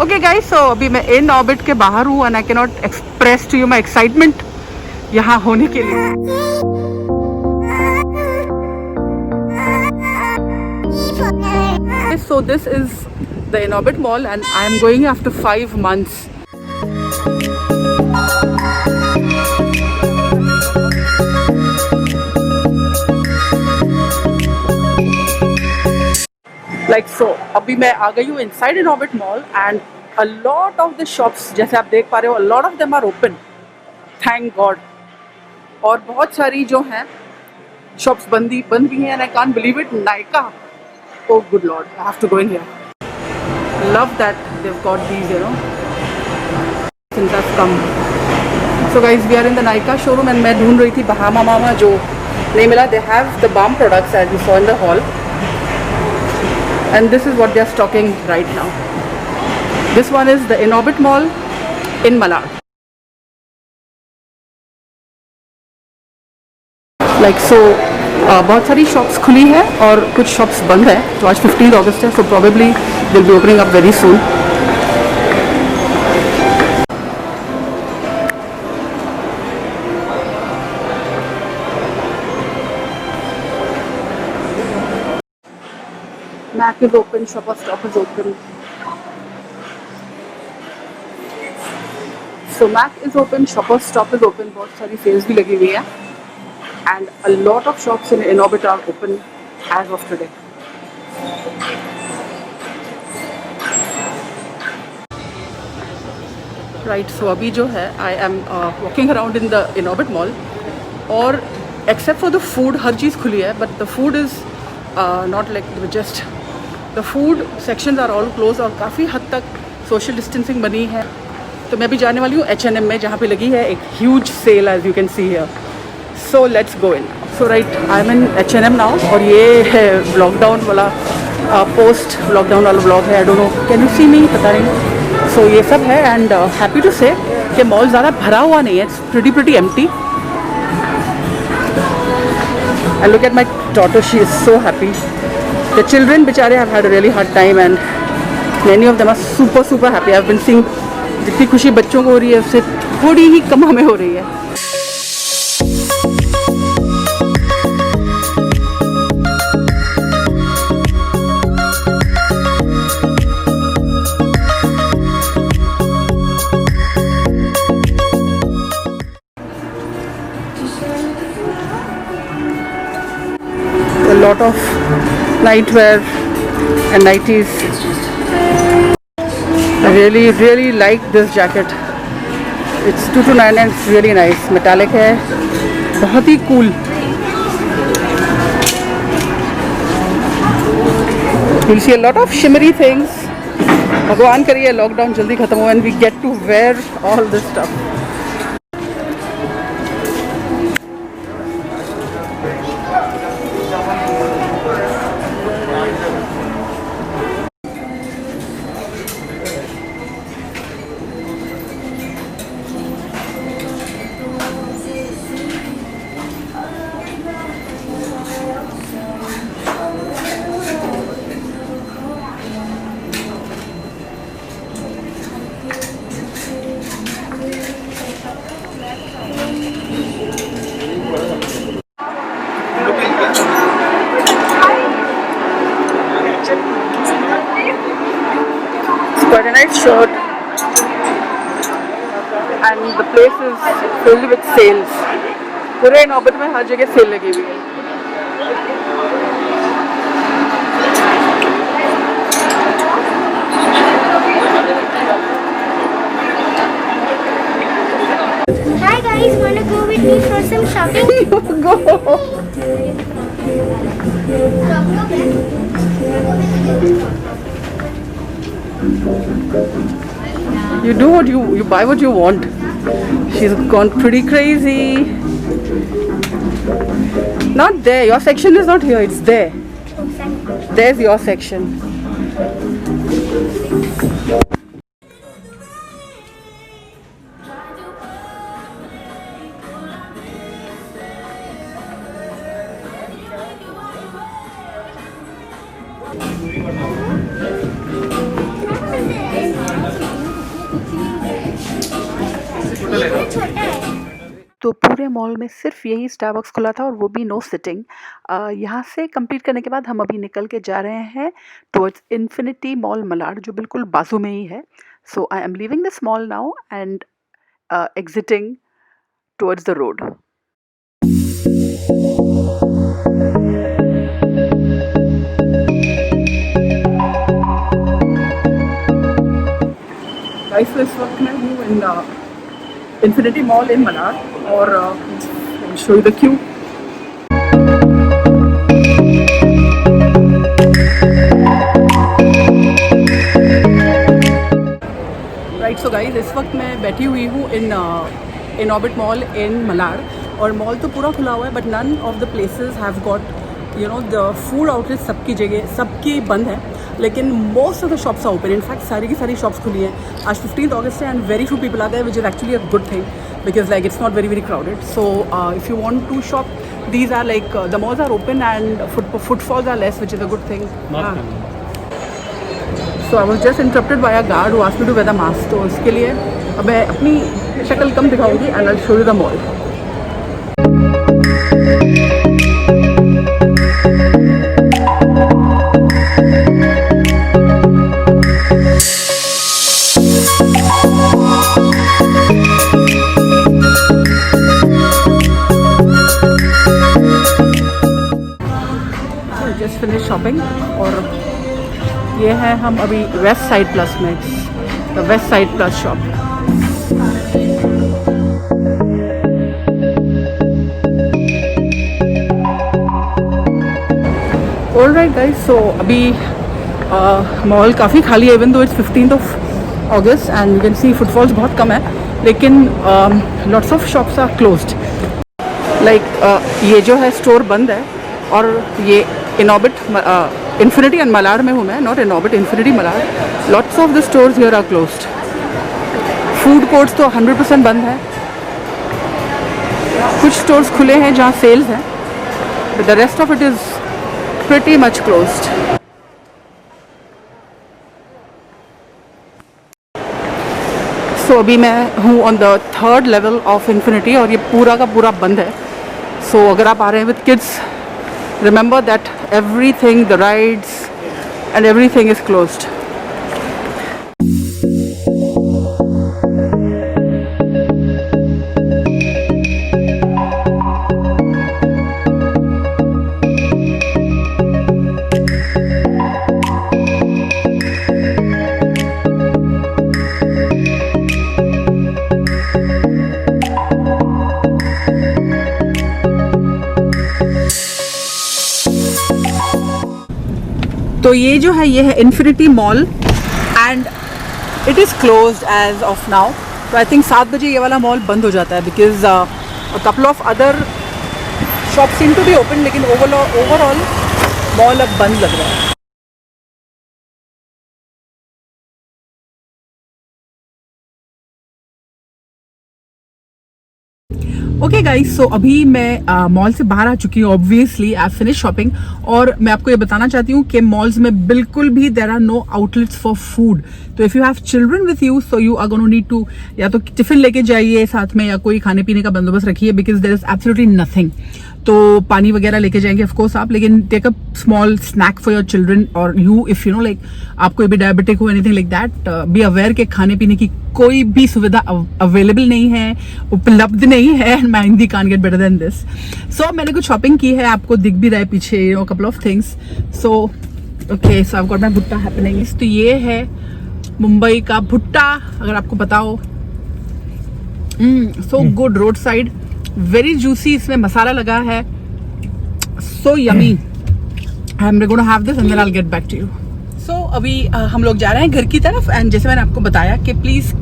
Okay guys, so अभी मैं in orbit के बाहर हूँ and I can not express to you my excitement यहाँ होने के लिए. So this is the Inorbit Mall and I am going after 5 months. Like so, अभी मैं आ गई हूँ inside Inorbit Mall and a lot of the shops, जैसे आप देख पा रहे हो, a lot of them are open. Thank God. और बहुत सारी जो हैं shops बंद भी हैं and I can't believe it. Nykaa. Oh good Lord, I have to go in here. Love that they've got these, you know, since I've come. So guys, we are in the Nykaa showroom and मैं ढूंढ रही थी Bahama Mama जो नहीं मिला. They have the balm products as you saw in the hall. And this is what they are stocking right now. This one is the Inorbit Mall in Malad. Like so, बहुत सारी shops खुली हैं और कुछ shops बंद हैं. तो आज 15 अगस्त है, so probably they'll be opening up very soon. Mac is open, Shoppers Stop is open. So Mac is open, Shoppers Stop is open. बहुत सारी सेल्स भी लगी हुई है. And a lot of shops in Inorbit are open as of today. Right, so अभी जो है I am walking around in the Inorbit Mall और except for the food हर चीज़ खुली है, but the food is not like just the food sections are all closed और काफ़ी हद तक social distancing बनी है. तो मैं भी जाने वाली हूँ H&M में जहाँ पे लगी है एक huge sale as you can see here. So let's go in. So right, I'm in H&M now और ये है लॉकडाउन वाला पोस्ट लॉकडाउन वाला ब्लॉग है. I don't know, can you see me? पता नहीं. So ये सब है and happy to say कि मॉल ज़्यादा भरा हुआ नहीं है. It's pretty empty. And look at my daughter, she is so happy. The children बेचारे have had a really hard time and many of them are super happy. I've been seeing जितनी खुशी बच्चों को हो रही है उससे थोड़ी ही कम हमें हो रही है. A lot of nightwear and nighties. I really like this jacket. It's 229 and it's really nice. Metallic है, बहुत ही cool. You'll see a lot of shimmery things. भगवान करिए लॉकडाउन जल्दी खत्म हो and we get to wear all this stuff. Quite a nice shirt and the place is filled with sales. पूरे Inorbit में हर जगह सेल लगी हुई है. Hi guys, wanna go with me for some shopping? Go. You do what you buy what you want. She's gone pretty crazy. Not there. Your section is not here. It's there. There's your section. तो पूरे mall में सिर्फ यही Starbucks खुला था और वो भी नो सिटिंग। यहाँ से कंप्लीट करने के बाद हम अभी निकल के जा रहे हैं टुवर्ड्स इन्फिनिटी मॉल मलाड, जो बिल्कुल बाजू में ही है। So I am leaving this mall now and exiting towards the road. Guys, इस वक्त मैं हूँ in Infinity mall in Malad और show you the queue. Right, so guys, इस वक्त मैं बैठी हुई हूँ in Orbit mall in Malad और मॉल तो पूरा खुला हुआ है but none of the places have got you know the food outlet. सबकी जगह सबकी बंद है, लेकिन most of the shops are open. In fact सारी की सारी शॉप्स खुली हैं। आज 15th अगस्त है and very few people are there, which is actually a good thing because like it's not very crowded. So if you want to shop, these are like the malls are open and footfalls are less, which is a good thing. So I was just interrupted by a guard who asked me to wear the mask. तो इसके लिए अब मैं अपनी शक्ल कम दिखाऊंगी and I'll show you the mall. Just finish shopping और ये है हम अभी वेस्ट साइड प्लस में, the Westside plus shop. Alright guys, so अभी मॉल काफ़ी खाली है, even though it's 15th August and you can see footfalls बहुत कम है, लेकिन lots of shops are closed. Like ये जो है स्टोर बंद है और ये इनऑर्बिट इन्फिनिटी एंड मलाड में हूँ मैं, not Inorbit, Infinity Malad. Lots of the stores here are closed. Food courts तो 100% बंद है। कुछ स्टोर्स खुले हैं जहाँ सेल्स हैं, but the rest of it is pretty much closed. So अभी मैं हूँ on the 3rd level of Infinity और ये पूरा का पूरा बंद है। सो अगर आप आ रहे हैं with kids, remember that everything, the rides and everything is closed. तो ये जो है, ये है Infinity mall and it is closed as of now. तो आई थिंक 7 बजे ये वाला मॉल बंद हो जाता है because a couple of other shop seem to be open, लेकिन ओवरऑल मॉल अब बंद लग रहा है। ओके गाइस, सो अभी मैं मॉल से बाहर आ चुकी हूँ। ऑब्वियसली आई फिनिश शॉपिंग और मैं आपको ये बताना चाहती हूँ कि मॉल्स में बिल्कुल भी there are no outlets for food. तो if you have children with you, so you are gonna need to या तो टिफिन लेके जाइए साथ में या कोई खाने पीने का बंदोबस्त रखिए because there is absolutely nothing. तो पानी वगैरह लेके जाएंगे ऑफ कोर्स आप, लेकिन take a small snack for your children और you, if you know like आपको भी डायबिटिक हो anything like that, be aware के खाने पीने की कोई भी सुविधा अवेलेबल नहीं है, उपलब्ध नहीं है। My Hindi can't get better than this. So मैंने कुछ शॉपिंग की है, आपको दिख भी रहा है पीछे, you know, couple of things. So okay, so I got my भुट्टा हैपनिंग। तो ये है मुंबई का भुट्टा, अगर आपको पता हो। So good, road side, very juicy, इसमें मसाला लगा है, so yummy. I am gonna have this and then I will get back to you. So अभी हम लोग जा रहे हैं घर की तरफ एंड जैसे मैंने आपको बताया कि please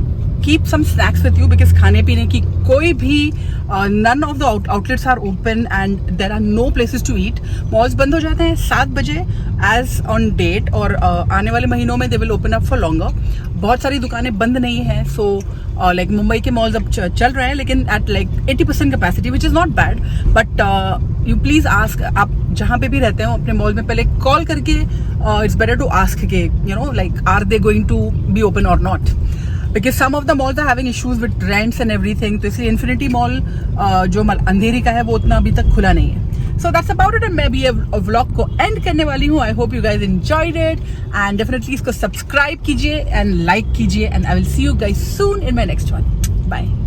keep some snacks with you because खाने पीने की कोई भी none of the outlets are open and there are no places to eat. Malls बंद हो जाते हैं 7 बजे एज ऑन डेट और आने वाले महीनों में they will open up for longer. बहुत सारी दुकानें बंद नहीं हैं। सो लाइक मुंबई के मॉल्स अब चल रहे हैं लेकिन at like 80% capacity which is not bad, but you please ask, आप जहाँ पे भी रहते हो अपने मॉल में पहले कॉल करके इट्स बेटर टू आस्क के you know like are they going to be open और not. Because some of the malls are having issues with rents and everything, तो इसलिए इन्फिनिटी मॉल जो अंधेरी का है वो उतना अभी तक खुला नहीं है. So that's about it. मैं भी व्लॉग को एंड करने वाली हूँ. I hope you guys enjoyed it and definitely इसको सब्सक्राइब कीजिए एंड लाइक कीजिए and I will see you guys soon in my next one. Bye.